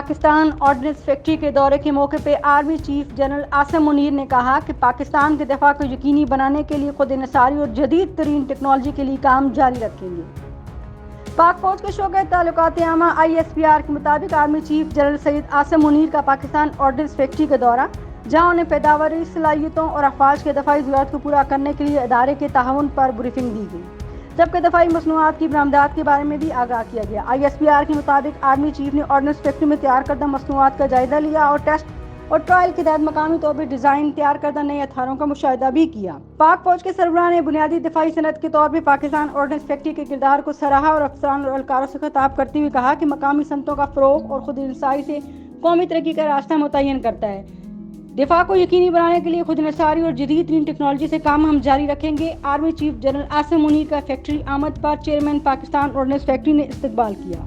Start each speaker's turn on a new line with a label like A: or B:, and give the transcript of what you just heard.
A: Pakistan ordnance factory के दौरे के मौके पर army chief general Asim Munir ने कहा कि पाकिस्तान के दफा को यकीनी बनाने के लिए खुद इंसारी और जदीद तरीन टेक्नोलॉजी के लिए काम जारी रखेंगे। पाक फौज के शोबे ताल्लुकात आमा ISPR के मुताबिक army chief general Syed Asim Munir का पाकिस्तान ऑर्डिनेंस फैक्ट्री का दौरा, जहां उन्हें पैदावारी सलाहियतों और अफवाज के दफाई ज़रूरत को पूरा करने के लिए इदारे के ताउन पर ब्रीफिंग दी गई, जबकि दफाई मसनूआत की बरामदात के बारे में भी आगाह किया गया। ISPR के मुताबिक आर्मी चीफ ने ऑर्डिनेंस फैक्ट्री में तैयार करदा मसनूआत का जायजा लिया और टेस्ट और ट्रायल के तहत मकामी तौर पर डिज़ाइन तैयार करदा नए हथियारों का मुशाहिदा भी किया। पाक फौज के सरबराह ने बुनियादी दिफाई सनत के तौर पर पाकिस्तान ऑर्डिनेंस फैक्ट्री के किरदार को सराहा और अफसरान और एहलकारों से खिताब करते हुए कहा कि मकामी सनतों का फ़रोग और खुद इंसारी से कौमी तरक्की का रास्ता मुतय्यन करता है। दिफा को यकीनी बनाने के लिए खुद इंसारी और जदीद तरीन टेक्नोलॉजी से काम हम जारी रखेंगे। Army chief general Asim Munir का फैक्ट्री आमद पर चेयरमैन पाकिस्तान ऑर्डिनेंस फैक्ट्री ने इस्तकबाल किया।